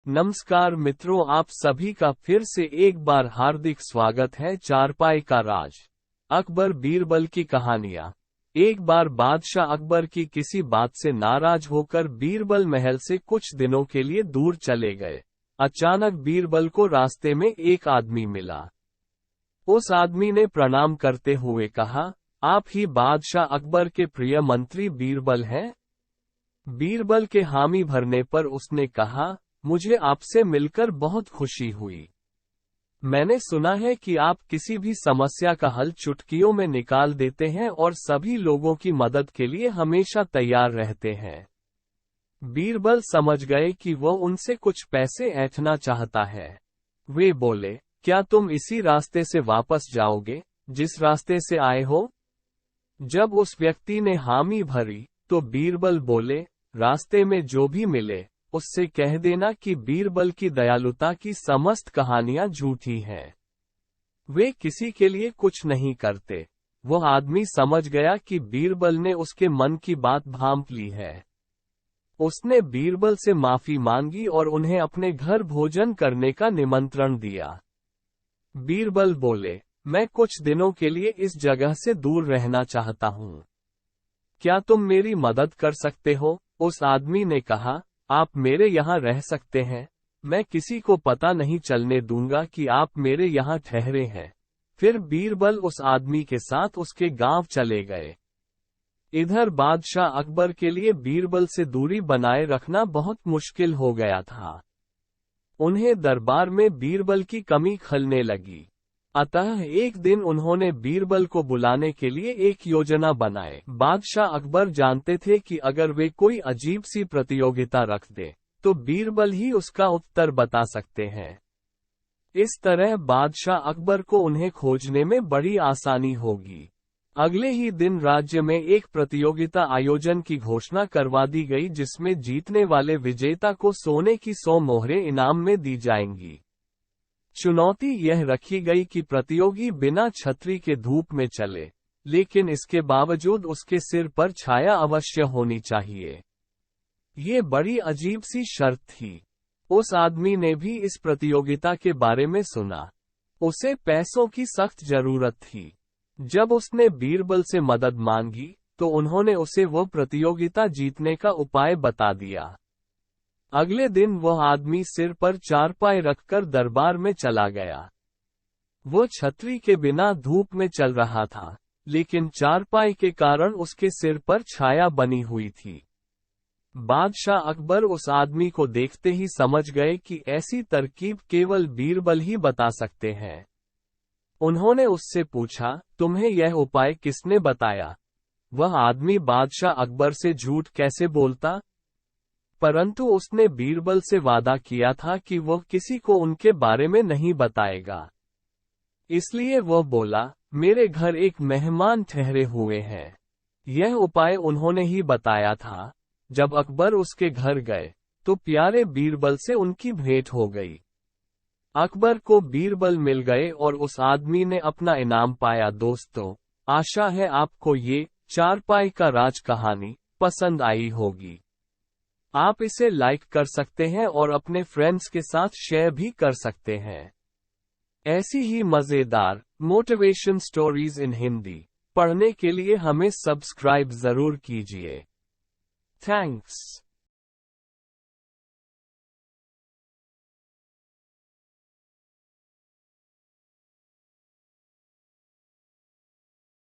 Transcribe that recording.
नमस्कार मित्रों, आप सभी का फिर से एक बार हार्दिक स्वागत है। चारपाई का राज, अकबर बीरबल की कहानियां। एक बार बादशाह अकबर की किसी बात से नाराज होकर बीरबल महल से कुछ दिनों के लिए दूर चले गए। अचानक बीरबल को रास्ते में एक आदमी मिला। उस आदमी ने प्रणाम करते हुए कहा, आप ही बादशाह अकबर के प्रिय मंत्री बीरबल हैं? बीरबल के हामी भरने पर उसने कहा, मुझे आपसे मिलकर बहुत खुशी हुई। मैंने सुना है कि आप किसी भी समस्या का हल चुटकियों में निकाल देते हैं और सभी लोगों की मदद के लिए हमेशा तैयार रहते हैं। बीरबल समझ गए कि वह उनसे कुछ पैसे ऐंठना चाहता है। वे बोले, क्या तुम इसी रास्ते से वापस जाओगे जिस रास्ते से आए हो? जब उस व्यक्ति ने हामी भरी तो बीरबल बोले, रास्ते में जो भी मिले उससे कह देना कि बीरबल की दयालुता की समस्त कहानियां झूठी हैं। वे किसी के लिए कुछ नहीं करते। वह आदमी समझ गया कि बीरबल ने उसके मन की बात भांप ली है। उसने बीरबल से माफी मांगी और उन्हें अपने घर भोजन करने का निमंत्रण दिया। बीरबल बोले, मैं कुछ दिनों के लिए इस जगह से दूर रहना चाहता हूँ। क्या तुम मेरी मदद कर सकते हो? उस आदमी ने कहा, आप मेरे यहाँ रह सकते हैं। मैं किसी को पता नहीं चलने दूंगा कि आप मेरे यहाँ ठहरे हैं। फिर बीरबल उस आदमी के साथ उसके गांव चले गए। इधर बादशाह अकबर के लिए बीरबल से दूरी बनाए रखना बहुत मुश्किल हो गया था। उन्हें दरबार में बीरबल की कमी खलने लगी। अतः एक दिन उन्होंने बीरबल को बुलाने के लिए एक योजना बनाए। बादशाह अकबर जानते थे कि अगर वे कोई अजीब सी प्रतियोगिता रख दे तो बीरबल ही उसका उत्तर बता सकते हैं। इस तरह बादशाह अकबर को उन्हें खोजने में बड़ी आसानी होगी। अगले ही दिन राज्य में एक प्रतियोगिता आयोजन की घोषणा करवा दी गई, जिसमें जीतने वाले विजेता को सोने की 100 मोहरें इनाम में दी जाएंगी। चुनौती यह रखी गई कि प्रतियोगी बिना छतरी के धूप में चले, लेकिन इसके बावजूद उसके सिर पर छाया अवश्य होनी चाहिए। ये बड़ी अजीब सी शर्त थी। उस आदमी ने भी इस प्रतियोगिता के बारे में सुना। उसे पैसों की सख्त जरूरत थी। जब उसने बीरबल से मदद मांगी तो उन्होंने उसे वह प्रतियोगिता जीतने का उपाय बता दिया। अगले दिन वह आदमी सिर पर चारपाई रखकर दरबार में चला गया। वो छतरी के बिना धूप में चल रहा था, लेकिन चारपाई के कारण उसके सिर पर छाया बनी हुई थी। बादशाह अकबर उस आदमी को देखते ही समझ गए कि ऐसी तरकीब केवल बीरबल ही बता सकते हैं। उन्होंने उससे पूछा, तुम्हें यह उपाय किसने बताया? वह आदमी बादशाह अकबर से झूठ कैसे बोलता? परंतु उसने बीरबल से वादा किया था कि वह किसी को उनके बारे में नहीं बताएगा। इसलिए वह बोला, मेरे घर एक मेहमान ठहरे हुए हैं। यह उपाय उन्होंने ही बताया था। जब अकबर उसके घर गए तो प्यारे बीरबल से उनकी भेंट हो गई। अकबर को बीरबल मिल गए और उस आदमी ने अपना इनाम पाया। दोस्तों, आशा है आपको ये चारपाई का राज कहानी पसंद आई होगी। आप इसे लाइक कर सकते हैं और अपने फ्रेंड्स के साथ शेयर भी कर सकते हैं। ऐसी ही मजेदार मोटिवेशन स्टोरीज इन हिंदी पढ़ने के लिए हमें सब्सक्राइब जरूर कीजिए। थैंक्स।